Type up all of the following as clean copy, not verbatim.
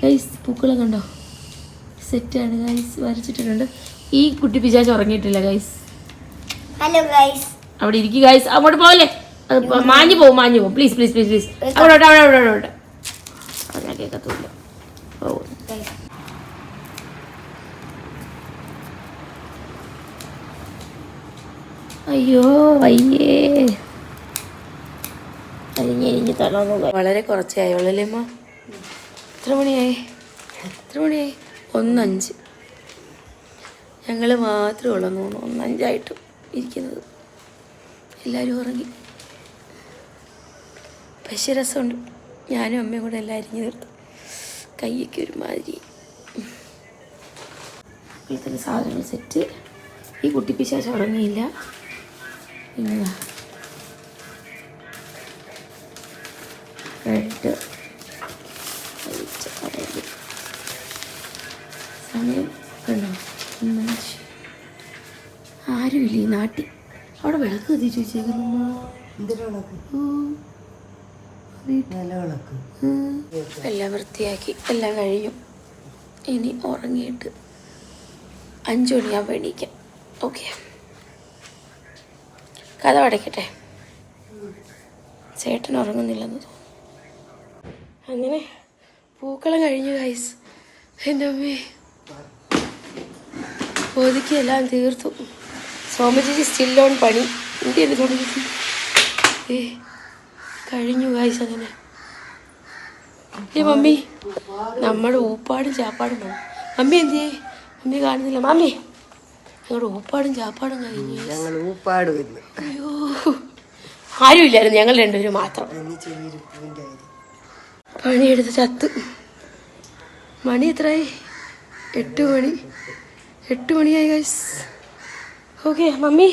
Guys പൂക്കളെ കണ്ടോ, സെറ്റാണ് ഗൈസ്, വരച്ചിട്ടുണ്ട്. ഈ കുട്ടി പിശാച് ഉറങ്ങിയിട്ടില്ല ഗൈസ്. ഹലോ ഗൈസ്, അവിടെ ഇരിക്കും ഗൈസ്. അങ്ങോട്ട് പോകല്ലേ, അത് മാഞ്ഞു പോകും. പ്ലീസ് പ്ലീസ് പ്ലീസ് പ്ലീസ് അവിടെ അങ്ങനെ കേൾക്കത്തില്ല. ഓ അയ്യോ വയ്യേ, അരിഞ്ഞരിഞ്ഞ് തളർന്നു. വളരെ കുറച്ചേ ആയുള്ളല്ലേ അമ്മ? എത്ര മണിയായി? 1:05. ഞങ്ങൾ മാത്രമേ ഉള്ളൂ 1:05 ഇരിക്കുന്നത്. എല്ലാവരും ഉറങ്ങി. പക്ഷേ രസമുണ്ട്. ഞാനും അമ്മയും കൂടെ എല്ലാം അരിഞ്ഞു തീർത്തു. കൈയൊക്കെ ഒരുമാതിരി. ഇപ്പോഴത്തെ സാധനങ്ങൾ സെറ്റ്. ഈ കുട്ടി പിശാച് ഉറങ്ങിയില്ല. പിന്നെ റെഡ് സമയം കണ്ടോ? ആരുമില്ല ഈ നാട്ടിൽ. അവിടെ വിളക്ക് കത്തിച്ച് വെച്ചേക്കുന്നു. എല്ലാം വൃത്തിയാക്കി എല്ലാം കഴിഞ്ഞു. ഇനി ഉറങ്ങിയിട്ട് 5 മണിയാകുമ്പോൾ എണീക്കാം. ഓക്കെ, കഥ അടയ്ക്കട്ടെ. ചേട്ടൻ ഉറങ്ങുന്നില്ലെന്ന് തോന്നുന്നു. അങ്ങനെ പൂക്കളം കഴിഞ്ഞു ഗൈസ്. എൻ്റെ അമ്മേ, ഒതുക്കി എല്ലാം തീർത്തു. സോമജിക്ക് സ്റ്റിൽ ഓൺ പണി. എന്തിനു തുടങ്ങി കഴിഞ്ഞു ഗൈസ്. അങ്ങനെ മമ്മി, നമ്മുടെ ഊപ്പാടും ചാപ്പാടും പോകും. മമ്മി എന്തിയേ? മമ്മി കാണുന്നില്ല. മമ്മി, ഞങ്ങളുടെ ഊപ്പാടും ചാപ്പാടും കഴിഞ്ഞു. അയ്യോ, ആരുമില്ലായിരുന്നു, ഞങ്ങൾ രണ്ടുപേരും മാത്രം. പണിയെടുത്ത് ചത്ത്. മണി എത്രയായി? 8 മണിയായി guys. Okay mummy,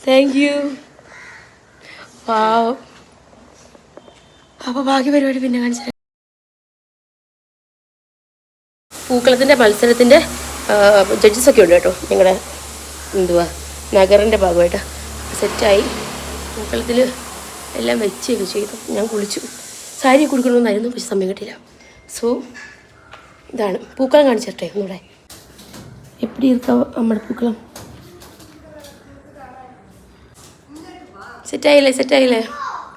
thank you. Wow. അപ്പോൾ ബാക്കി പരിപാടി പിന്നെ കാണിച്ചു. പൂക്കളത്തിൻ്റെ മത്സരത്തിൻ്റെ ജഡ്ജസൊക്കെ ഉണ്ട് കേട്ടോ. ഞങ്ങളുടെ നഗറിൻ്റെ ഭാഗമായിട്ട് സെറ്റായി. പൂക്കളത്തിൽ എല്ലാം വെച്ചൊക്കെ ചെയ്തു. ഞാൻ കുളിച്ചു. സാരി കൊടുക്കണമെന്നായിരുന്നു, പക്ഷെ സമയം കിട്ടില്ല. സോ ഇതാണ് പൂക്കളം. കാണിച്ചിട്ടെ ഒന്നുകൂടെ എപ്പിടി ഇരിക്കാം നമ്മുടെ പൂക്കളം. സെറ്റായില്ലേ?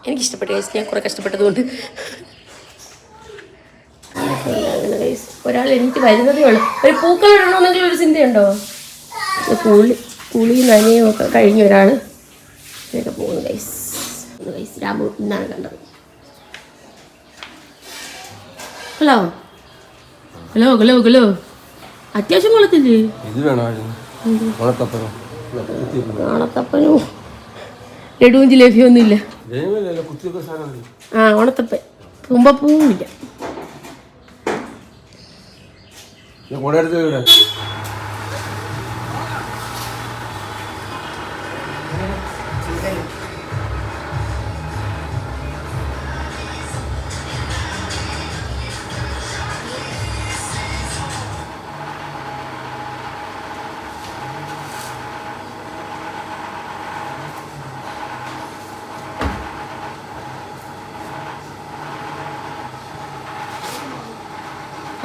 എനിക്കിഷ്ടപ്പെട്ടു ഗൈസ്. ഞാൻ കുറേ കഷ്ടപ്പെട്ടതുകൊണ്ട്. ഒരാൾ എനിക്ക് വരുന്നതേ ഉള്ളൂ. ഒരു പൂക്കളം ഇടണമെന്നെങ്കിൽ ഒരു ചിന്തയുണ്ടോ? കുളി നനയും ഒക്കെ കഴിഞ്ഞ ഒരാൾ ഇതൊക്കെ പോകുന്നു ഗൈസ്. രാമു ഇന്നാണ് കണ്ടത്. ഹലോ, അത്യാവശ്യം കൊള്ളത്തില്ലേ? ഓണത്തപ്പനും ലഡുവും ജിലേബിയും ഒന്നുമില്ല. ഓണത്തപ്പൻ തുമ്പപ്പൂവും ഇല്ല.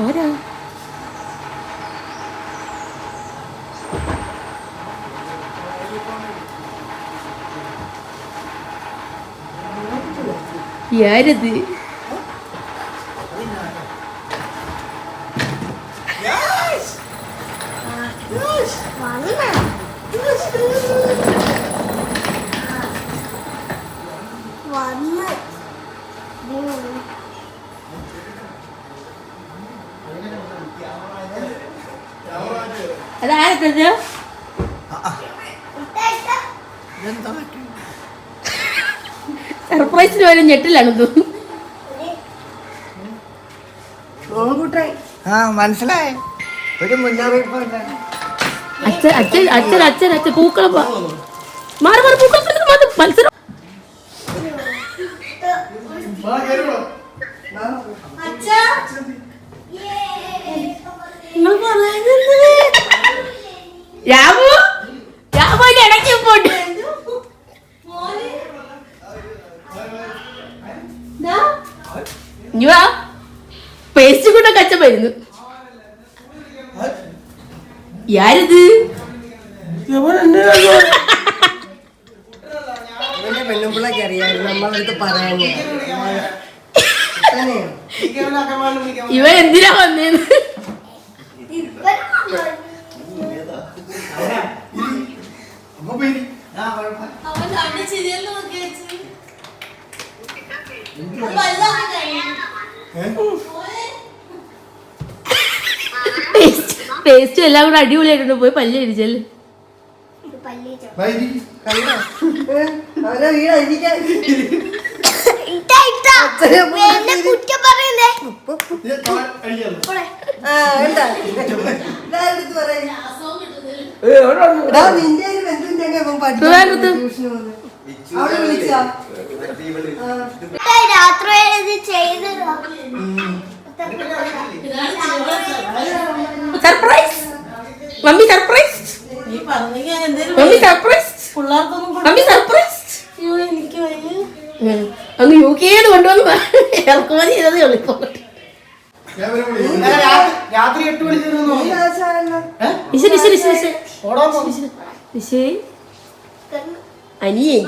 ആരാ? ആരത്? അതാരത്? സർപ്രൈസിന് വരെ ഞെട്ടിലാണ് തോന്നുന്നു. മനസ്സിലായി. ഒരു മുന്നറിയിപ്പ്. അച്ഛൻ പൂക്കളം മാറി പൂക്കളം മത്സരം. രാമു ഇടയ്ക്ക് പോട്ട് പേസ്റ്റ് കൂടെ കച്ച അച്ഛൻ വരുന്നു. യാരിത്? ഇവന്റെ പെണ്ണുമ്പിള്ളക്ക് അറിയാമായിരുന്നു നമ്മളടുത്ത് പറയാൻ. ഇവ എന്തിനാ വന്നേന്ന്? ടേസ്റ്റ് എല്ലാം കൂടെ അടിപൊളിയായിട്ടുണ്ട്. പോയി പല്ല് ഇടിച്ചല്ലേ. അവരെ വീടായിരിക്കാൻ കുറ്റം പറയല്ലേ? നിന്റെ ഒരു ബന്ധുവിന്റെ അവിടെ വിളിച്ചാ രാത്രി ഇത് ചെയ്തതാ. Surprise mummy, surprise mummy, surprise mummy, surprise. അങ്ങ് യു കെന്ന് കൊണ്ടുവന്ന് ഇറക്കുമതി ചെയ്തതേ ഉള്ളൂ. ഇപ്പൊ രാത്രി 8 മണിക്ക് അനിയേ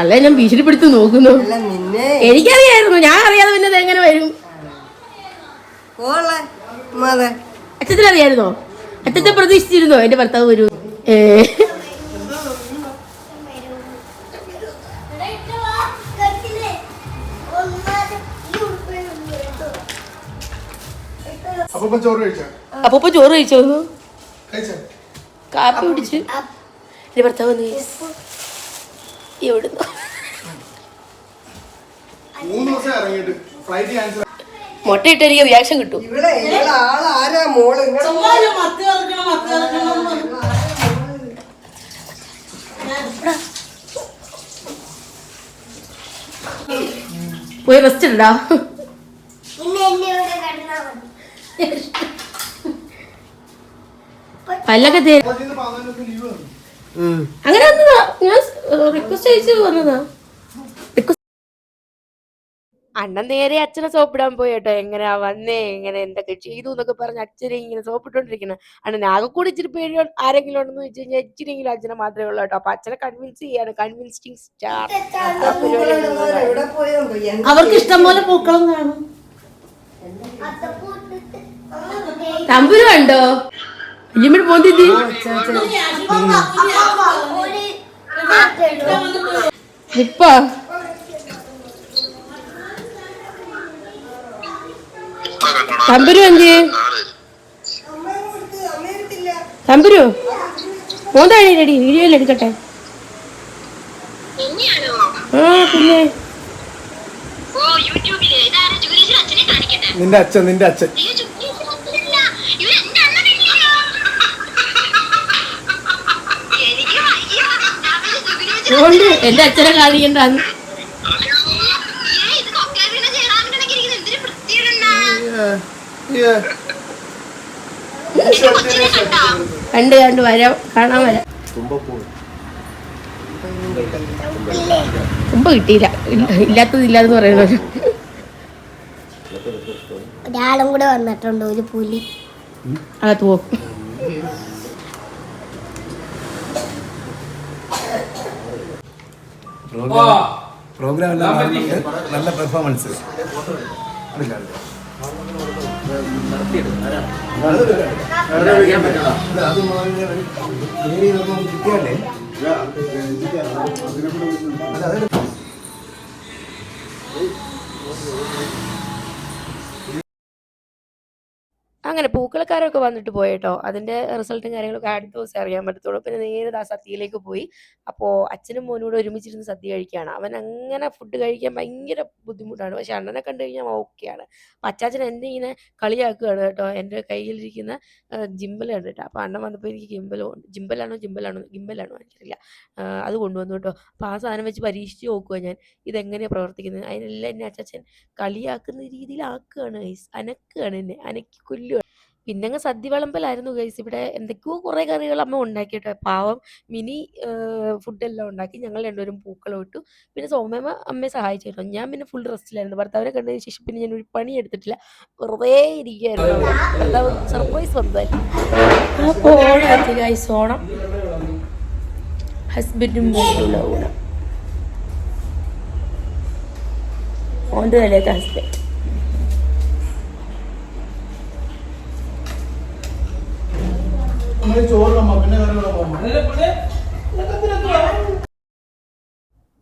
അല്ല, ഞാൻ ഭീഷണിപ്പെടുത്തി നോക്കുന്നു. നിന്നെ എനിക്കറിയായിരുന്നു. ഞാൻ അറിയാതെ പിന്നെ അത് എങ്ങനെ വരും? അച്ഛനറിയായിരുന്നോ? അച്ഛത്തെ പ്രതീക്ഷിച്ചിരുന്നോ എന്റെ ഭർത്താവ് വരൂ? അപ്പൊ ചോറ് കഴിച്ചോ? അപ്പൊ ചോറ് കഴിച്ചോന്നു, കാപ്പി കുടിച്ച് എന്റെ ഭർത്താവ് വന്നു. എവിടുന്നോ 3 ദിവസം ഇറങ്ങിയിട്ട് ഫ്ലൈറ്റ് ക്യാൻസൽ. മുട്ടയിട്ട് എനിക്ക് റിയാക്ഷൻ കിട്ടും. ഇവിടെ ആരാ മോള് പോയി റെസ്റ്റ് ഇടാ. പല്ലൊക്കെ അങ്ങനെ വന്നതാ. ഞാൻ റിക്വസ്റ്റ് അയച്ചു വന്നതാ. അണ്ണൻ നേരെ അച്ഛനെ സോപ്പിടാൻ പോയി കേട്ടോ. എങ്ങനെയാ വന്നേ, എങ്ങനെ എന്തൊക്കെ ചെയ്തു എന്നൊക്കെ പറഞ്ഞ് അച്ഛനെ ഇങ്ങനെ സോപ്പിട്ടോണ്ടിരിക്കണം. അണ്ണൻ ആകെ കൂടി ഇച്ചിരി പേടി ആരെങ്കിലും ഉണ്ടെന്ന് വെച്ച് കഴിഞ്ഞാൽ ഇച്ചിരിയെങ്കിലും അച്ഛനെ മാത്രമേ ഉള്ളൂ കേട്ടോ. അപ്പൊ അച്ഛനെ കൺവിൻസ് ചെയ്യാണ്. Convincing star. അവർക്ക് ഇഷ്ടം പോലെ പൂക്കളും കാണും. തമ്പുരു കണ്ടോ? വലിയമ്മയുടെ പോന്തി ഇപ്പാ തമ്പുരു എന്ത്? തമ്പുരു മോന്താണ് റെഡി? വീഡിയോയിൽ എടുക്കട്ടെ. പിന്നെ നിന്റെ അച്ഛൻ അതുകൊണ്ട് എന്റെ അച്ഛനെ കാണിക്കണ്ടാന്ന്. കണ്ട് വരാം, കാണാൻ വരാം. തുമ്പ കിട്ടിയില്ല. ഇല്ലാത്തതില്ലാന്ന് പറയുന്നത്. ഒരാളും കൂടെ വന്നിട്ടുണ്ട്, ഒരു പുലി. അകത്ത് പോ. പ്രോഗ്രാം നല്ല പെർഫോമൻസ്. അങ്ങനെ പൂക്കളക്കാരൊക്കെ വന്നിട്ട് പോയിട്ടോ. അതിന്റെ റിസൾട്ടും കാര്യങ്ങളൊക്കെ അടുത്ത ദിവസം അറിയാൻ പറ്റത്തുള്ളൂ. പിന്നെ നേരെ ആ സദ്യയിലേക്ക് പോയി. അപ്പോൾ അച്ഛനും മോനും കൂടെ ഒരുമിച്ചിരുന്ന് സദ്യ കഴിക്കുകയാണ്. അവൻ അങ്ങനെ ഫുഡ് കഴിക്കാൻ ഭയങ്കര ബുദ്ധിമുട്ടാണ്. പക്ഷെ അണ്ണനെ കണ്ടു കഴിഞ്ഞാൽ ഓക്കെയാണ്. അപ്പം അച്ചാച്ചൻ എന്നെ ഇങ്ങനെ കളിയാക്കുകയാണ് കേട്ടോ. എൻ്റെ കയ്യിലിരിക്കുന്ന ജിമ്പലാണ് കേട്ടോ. അപ്പോൾ അണ്ണൻ വന്നപ്പോൾ എനിക്ക് ജിമ്പലാണോ എനിക്കറിയില്ല. അത് കൊണ്ടുവന്നു കേട്ടോ. അപ്പോൾ ആ സാധനം വെച്ച് പരീക്ഷിച്ച് നോക്കുക ഞാൻ ഇതെങ്ങനെയാണ് പ്രവർത്തിക്കുന്നത്. അതിനെല്ലാം എന്നെ അച്ചാച്ചൻ കളിയാക്കുന്ന രീതിയിലാക്കുകയാണ്. അനക്കുകയാണ്, എന്നെ അനക്കി കൊല്ലുക. പിന്നെ അങ്ങ് സദ്യ വിളമ്പലായിരുന്നു ഗൈസ്. ഇവിടെ എന്തൊക്കെയോ കുറേ കറികൾ അമ്മ ഉണ്ടാക്കി കേട്ടോ. പാവം മിനി ഫുഡെല്ലാം ഉണ്ടാക്കി. ഞങ്ങൾ രണ്ടുപേരും പൂക്കളം ഇട്ടു. പിന്നെ സൗമ്യമ്മ അമ്മയെ സഹായിച്ചു കേട്ടോ. ഞാൻ പിന്നെ ഫുൾ റെസ്റ്റിലായിരുന്നു. ഭർത്താവിനെ കണ്ടതിന് ശേഷം പിന്നെ ഞാൻ ഒരു പണി എടുത്തിട്ടില്ല, വെറുതെ ഇരിക്കുകയായിരുന്നു. ഭർത്താവ് സർപ്രൈസ് വന്നതായിരുന്നു. അപ്പോൾ ഓണം ഗൈസ്, ഓണം ഹസ്ബൻഡും വേണ്ടിയുള്ള ഓണം. ഓൻ്റെ തലേക്ക് ഹസ്ബൻഡ്. ചോറ് പിന്നെ കറികളൊക്കെ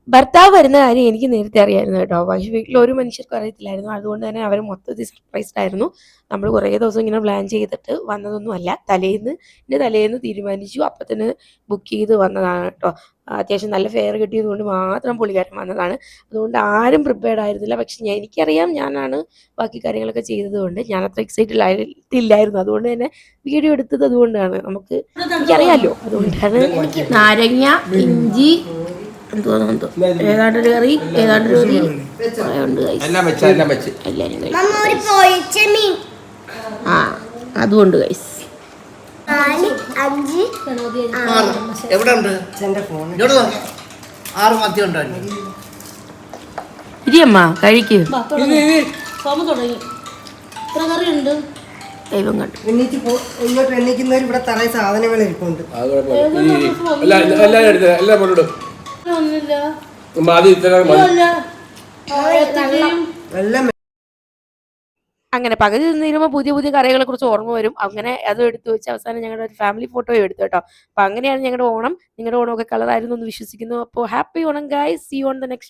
ഭർത്താവ് വരുന്ന കാര്യം എനിക്ക് നേരത്തെ അറിയായിരുന്നു കേട്ടോ. പക്ഷേ വീട്ടിൽ ഒരു മനുഷ്യർക്കും അറിയത്തില്ലായിരുന്നു. അതുകൊണ്ട് തന്നെ അവർ മൊത്തത്തിൽ സർപ്രൈസ്ഡ് ആയിരുന്നു. നമ്മൾ കുറേ ദിവസം ഇങ്ങനെ പ്ലാൻ ചെയ്തിട്ട് വന്നതൊന്നും അല്ല. തലേന്ന് തീരുമാനിച്ചു, അപ്പം തന്നെ ബുക്ക് ചെയ്ത് വന്നതാണ് കേട്ടോ. അത്യാവശ്യം നല്ല ഫെയർ കിട്ടിയത് കൊണ്ട് മാത്രം പുള്ളിക്കാരൻ വന്നതാണ്. അതുകൊണ്ട് ആരും പ്രിപ്പയർഡ് ആയിരുന്നില്ല. പക്ഷെ എനിക്കറിയാം ഞാനാണ് ബാക്കി കാര്യങ്ങളൊക്കെ ചെയ്തത് കൊണ്ട് ഞാൻ അത്ര എക്സൈറ്റഡ് ആയിട്ടില്ലായിരുന്നു. അതുകൊണ്ട് തന്നെ വീഡിയോ എടുത്തത് അതുകൊണ്ടാണ്. എനിക്കറിയാമല്ലോ, അതുകൊണ്ടാണ്. നാരങ്ങ, ഇഞ്ചി, എന്തോ ഏതാണ്ടൊരു കറി ഉണ്ട്. എല്ലാവരും ആ അതുകൊണ്ട് ഗൈസ് എവിടെ ഉണ്ട് ഇങ്ങോട്ട് നോക്ക്. 6 മത്തി ഉണ്ടോ? ഇരിയമ്മ കഴിക്ക്. ദൈവം കണ്ടു. ഇങ്ങോട്ട് എണ്ണിക്കുന്നവർ ഇവിടെ തറ സാധനങ്ങൾ ഇരിപ്പുണ്ട്. എല്ലാം അങ്ങനെ പകുതി നിന്ന് തീരുമ്പോൾ പുതിയ പുതിയ കറികളെ കുറിച്ച് ഓർമ്മ വരും. അങ്ങനെ അതും എടുത്തു വെച്ച് അവസാനം ഞങ്ങളുടെ ഒരു ഫാമിലി ഫോട്ടോയും എടുത്തു കേട്ടോ. അപ്പൊ അങ്ങനെയാണ് ഞങ്ങളുടെ ഓണം. നിങ്ങളുടെ ഓണമൊക്കെ കളറായിരുന്നു എന്ന് വിശ്വസിക്കുന്നു. അപ്പോൾ happy Onam guys. See you on the next